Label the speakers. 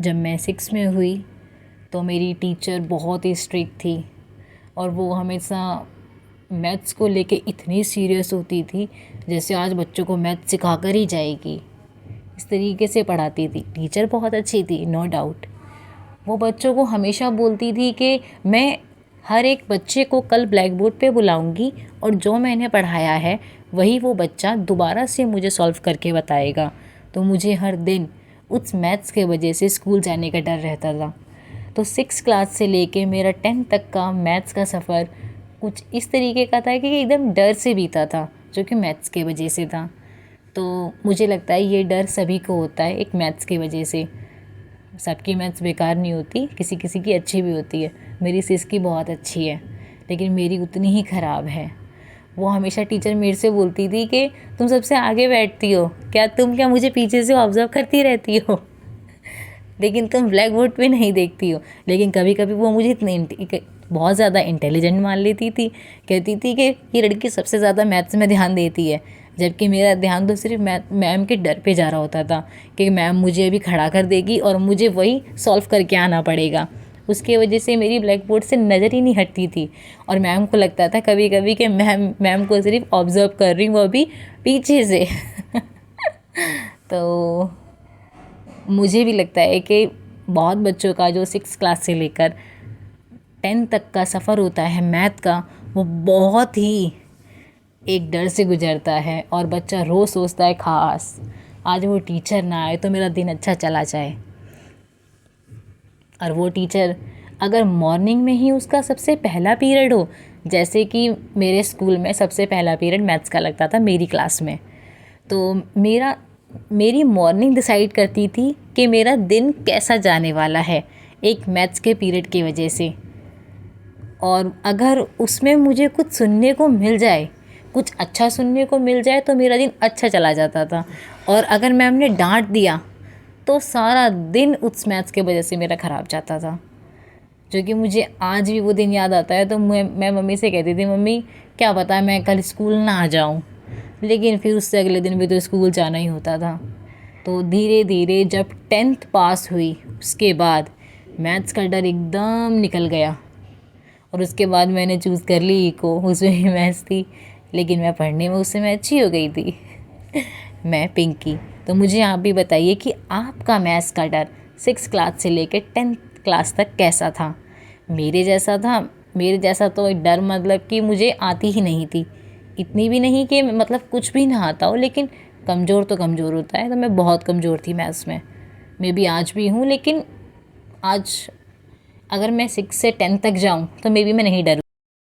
Speaker 1: जब मैं 6 में हुई तो मेरी टीचर बहुत ही स्ट्रिक्ट थी और वो हमेशा मैथ्स को लेके इतनी सीरियस होती थी जैसे आज बच्चों को मैथ्स सिखा कर ही जाएगी। इस तरीके से पढ़ाती थी। टीचर बहुत अच्छी थी, नो डाउट। वो बच्चों को हमेशा बोलती थी कि मैं हर एक बच्चे को कल ब्लैक बोर्ड पे बुलाऊंगी और जो मैंने पढ़ाया है वही वो बच्चा दोबारा से मुझे सॉल्व करके बताएगा। तो मुझे हर दिन उस मैथ्स के वजह से स्कूल जाने का डर रहता था। तो 6 क्लास से लेके मेरा 10 तक का मैथ्स का सफ़र कुछ इस तरीके का था कि एकदम डर से बीता था, जो कि मैथ्स के वजह से था। तो मुझे लगता है ये डर सभी को होता है एक मैथ्स की वजह से। सबकी मैथ्स बेकार नहीं होती, किसी किसी की अच्छी भी होती है। मेरी सिस की बहुत अच्छी है लेकिन मेरी उतनी ही ख़राब है। वो हमेशा टीचर मेरे से बोलती थी कि तुम सबसे आगे बैठती हो, क्या मुझे पीछे से ऑब्ज़र्व करती रहती हो लेकिन तुम ब्लैक बोर्ड पे नहीं देखती हो। लेकिन कभी कभी वो मुझे इतनी बहुत ज़्यादा इंटेलिजेंट मान लेती थी। कहती थी कि ये लड़की सबसे ज़्यादा मैथ्स में ध्यान देती है, जबकि मेरा ध्यान तो सिर्फ मैम के डर पे जा रहा होता था कि मैम मुझे अभी खड़ा कर देगी और मुझे वही सॉल्व करके आना पड़ेगा। उसके वजह से मेरी ब्लैक बोर्ड से नज़र ही नहीं हटती थी और मैम को लगता था कभी कभी कि मैम को सिर्फ ऑब्ज़र्व कर रही हूँ वो अभी पीछे से तो मुझे भी लगता है कि बहुत बच्चों का जो 6 क्लास से लेकर 10 तक का सफ़र होता है मैथ का, वो बहुत ही एक डर से गुजरता है और बच्चा रोज़ सोचता है खास आज वो टीचर ना आए तो मेरा दिन अच्छा चला जाए। और वो टीचर अगर मॉर्निंग में ही उसका सबसे पहला पीरियड हो, जैसे कि मेरे स्कूल में सबसे पहला पीरियड मैथ्स का लगता था मेरी क्लास में, तो मेरी मॉर्निंग डिसाइड करती थी कि मेरा दिन कैसा जाने वाला है एक मैथ्स के पीरियड की वजह से। और अगर उसमें मुझे कुछ सुनने को मिल जाए, कुछ अच्छा सुनने को मिल जाए तो मेरा दिन अच्छा चला जाता था। और अगर मैम ने डांट दिया तो सारा दिन उस मैथ्स के वजह से मेरा ख़राब जाता था, जो कि मुझे आज भी वो दिन याद आता है। तो मैं मम्मी से कहती थी, मम्मी क्या पता मैं कल स्कूल ना आ जाऊँ, लेकिन फिर उससे अगले दिन भी तो स्कूल जाना ही होता था। तो धीरे धीरे जब 10th पास हुई उसके बाद मैथ्स का डर एकदम निकल गया और उसके बाद मैंने चूज़ कर ली इको। उसमें भी मैथ्स थी लेकिन मैं पढ़ने में उससे मैं अच्छी हो गई थी मैं पिंकी। तो मुझे आप भी बताइए कि आपका मैथ्स का डर 6 क्लास से लेकर 10th क्लास तक कैसा था। मेरे जैसा था। मेरे जैसा तो डर मतलब कि मुझे आती ही नहीं थी, इतनी भी नहीं कि मतलब कुछ भी ना आता हो, लेकिन कमज़ोर तो कमज़ोर होता है। तो मैं बहुत कमज़ोर थी मैथ्स में, मैं भी आज भी हूँ। लेकिन आज अगर मैं 6 से 10 तक जाऊँ तो मे बी मैं नहीं डरूँ।